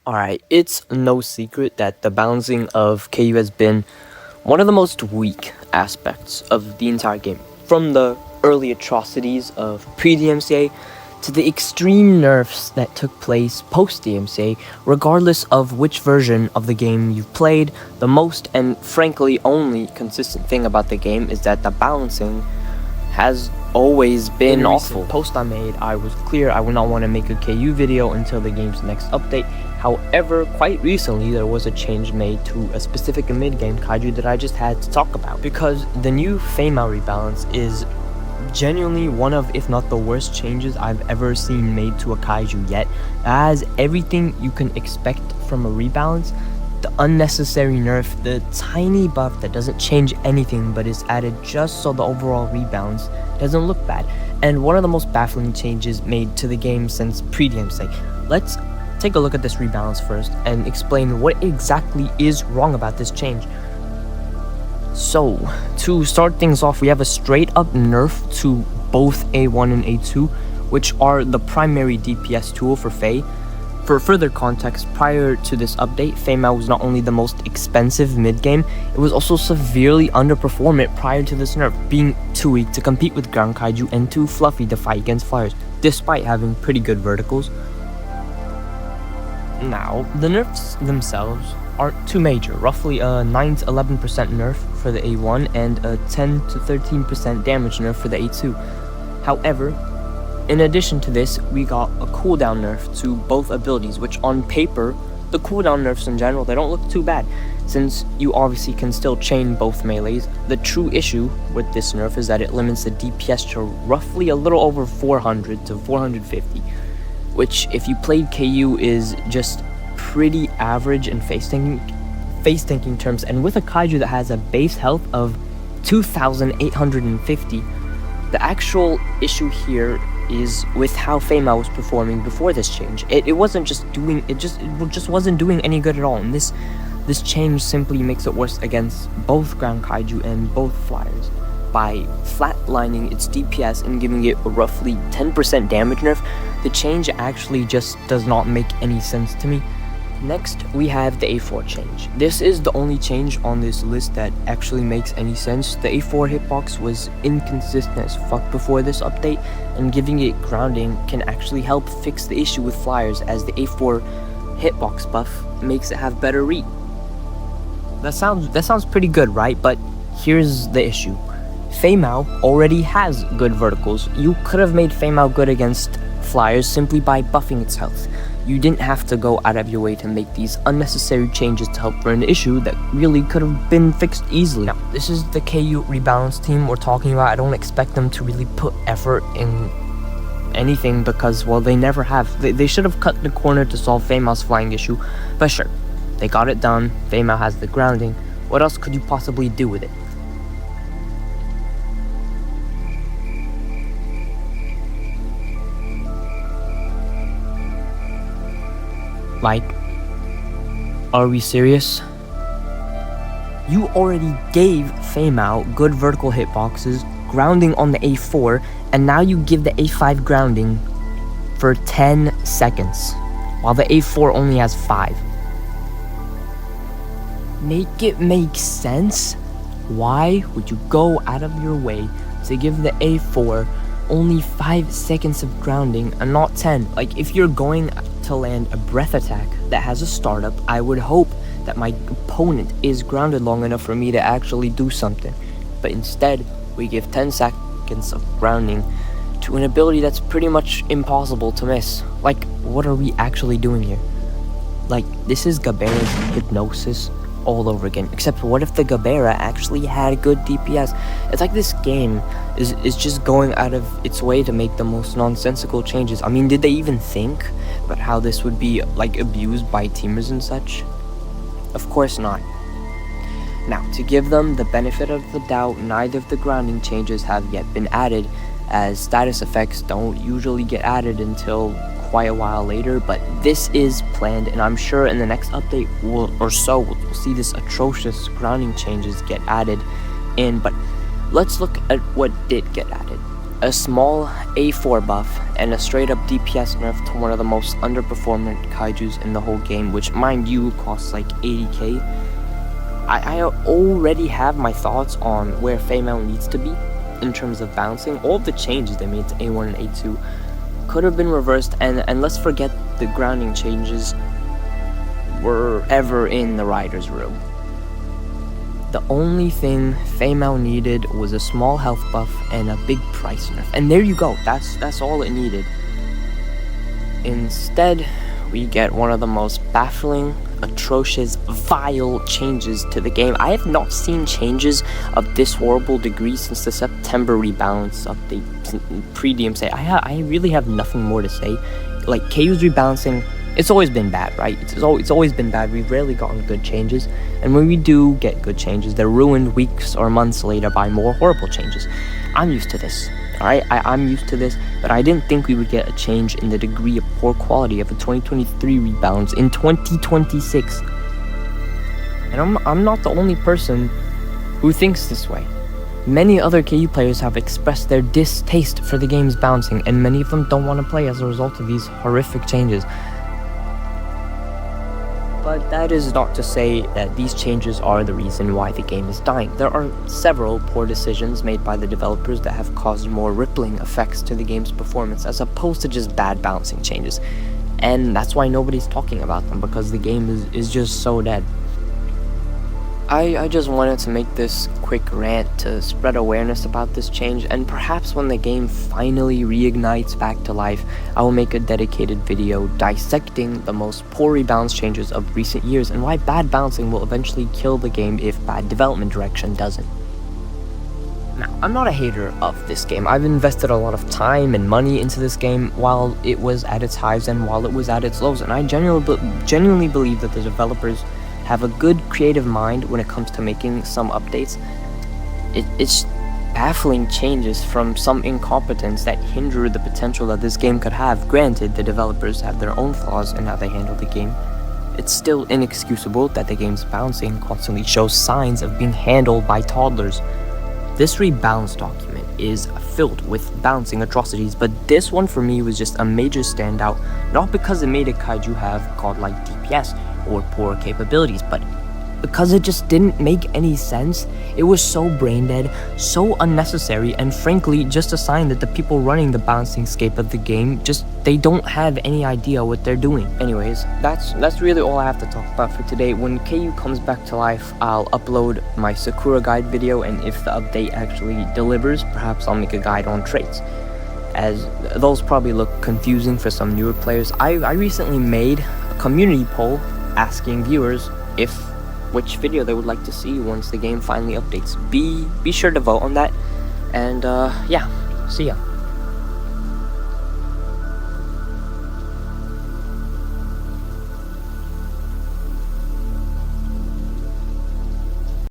Alright, it's no secret that the balancing of KU has been one of the most weak aspects of the entire game. From the early atrocities of pre-DMCA to the extreme nerfs that took place post-DMCA, regardless of which version of the game you've played, the most and frankly only consistent thing about the game is that the balancing has always been awful. In the post I made, I was clear I would not want to make a KU video until the game's next update. However, quite recently there was a change made to a specific mid-game Kaiju that I just had to talk about, because the new female rebalance is genuinely one of, if not the worst changes I've ever seen made to a Kaiju yet. It has everything you can expect from a rebalance. The unnecessary nerf, the tiny buff that doesn't change anything but is added just so the overall rebalance doesn't look bad, and one of the most baffling changes made to the game since pre-DMCA. Let's take a look at this rebalance first and explain what exactly is wrong about this change. So, to start things off, we have a straight up nerf to both A1 and A2, which are the primary DPS tool for Fae. For further context, prior to this update, Female was not only the most expensive mid-game, it was also severely underperformant prior to this nerf, being too weak to compete with ground Kaiju and too fluffy to fight against flyers, despite having pretty good verticals. Now, the nerfs themselves aren't too major, roughly a 9 to 11% nerf for the A1 and a 10 to 13% damage nerf for the A2. However, in addition to this, we got a cooldown nerf to both abilities, which on paper, the cooldown nerfs in general, they don't look too bad, since you obviously can still chain both melees. The true issue with this nerf is that it limits the DPS to roughly a little over 400 to 450. Which, if you played KU, is just pretty average in face tanking terms, and with a Kaiju that has a base health of 2,850, the actual issue here is with how Female was performing before this change. It just wasn't doing any good at all, and this change simply makes it worse against both ground Kaiju and both flyers. By flatlining its DPS and giving it a roughly 10% damage nerf, the change actually just does not make any sense to me. Next, we have the A4 change. This is the only change on this list that actually makes any sense. The A4 hitbox was inconsistent as fuck before this update, and giving it grounding can actually help fix the issue with flyers, as the A4 hitbox buff makes it have better read. That sounds pretty good, right? But here's the issue. Female already has good verticals. You could have made Female good against flyers simply by buffing its health. You didn't have to go out of your way to make these unnecessary changes to help for an issue that really could have been fixed easily. Now, this is the KU rebalance team we're talking about. I don't expect them to really put effort in anything because, well, they never have. They should have cut the corner to solve Female's flying issue, but sure, they got it done. Female has the grounding. What else could you possibly do with it? Like, are we serious? You already gave Female good vertical hitboxes, grounding on the A4, and now you give the A5 grounding for 10 seconds, while the A4 only has 5. Make it make sense? Why would you go out of your way to give the A4 only 5 seconds of grounding and not 10? Like, if you're going to land a breath attack that has a startup, I would hope that my opponent is grounded long enough for me to actually do something. But instead, we give 10 seconds of grounding to an ability that's pretty much impossible to miss. Like, what are we actually doing here? Like, this is Gabera's hypnosis all over again. Except, what if the Gabera actually had good DPS? It's like this game is just going out of its way to make the most nonsensical changes. I mean, did they even think about how this would be, like, abused by teamers and such? Of course not. Now, to give them the benefit of the doubt, neither of the grounding changes have yet been added, as status effects don't usually get added until quite a while later, but this is planned, and I'm sure in the next update we'll see this atrocious grounding changes get added in. But let's look at what did get added. a small A4 buff, and a straight up DPS nerf to one of the most underperforming kaijus in the whole game, which mind you costs like 80k. I already have my thoughts on where Female needs to be in terms of balancing. All of the changes they made to A1 and A2 could have been reversed, and let's forget the grounding changes were ever in the writer's room. The only thing Female needed was a small health buff and a big price nerf, and there you go. That's all it needed. Instead, we get one of the most baffling, atrocious, vile changes to the game. I have not seen changes of this horrible degree since the September rebalance update pre-DMC. I really have nothing more to say. Like, KU's rebalancing, it's always been bad, right? It's always been bad. We've rarely gotten good changes, and when we do get good changes, they're ruined weeks or months later by more horrible changes. I'm used to this, alright? I'm used to this, but I didn't think we would get a change in the degree of poor quality of a 2023 rebalance in 2026. And I'm not the only person who thinks this way. Many other KU players have expressed their distaste for the game's bouncing, and many of them don't want to play as a result of these horrific changes. But that is not to say that these changes are the reason why the game is dying. There are several poor decisions made by the developers that have caused more rippling effects to the game's performance, as opposed to just bad balancing changes. And that's why nobody's talking about them, because the game is just so dead. I just wanted to make this quick rant to spread awareness about this change, and perhaps when the game finally reignites back to life, I will make a dedicated video dissecting the most poor rebalance changes of recent years and why bad balancing will eventually kill the game if bad development direction doesn't. Now, I'm not a hater of this game. I've invested a lot of time and money into this game while it was at its highs and while it was at its lows, and I genuinely believe that the developers have a good creative mind when it comes to making some updates. It's baffling changes from some incompetence that hinder the potential that this game could have. Granted, the developers have their own flaws in how they handle the game. It's still inexcusable that the game's bouncing constantly shows signs of being handled by toddlers. This rebalance document is filled with bouncing atrocities, but this one for me was just a major standout, not because it made a kaiju have godlike DPS or poor capabilities, but because it just didn't make any sense. It was so brain dead, so unnecessary, and frankly just a sign that the people running the balancing scape of the game they don't have any idea what they're doing. Anyways, that's really all I have to talk about for today. When KU comes back to life, I'll upload my Sakura guide video, and if the update actually delivers, perhaps I'll make a guide on traits, as those probably look confusing for some newer players. I recently made a community poll asking viewers which video they would like to see once the game finally updates. Be sure to vote on that, and yeah, see ya.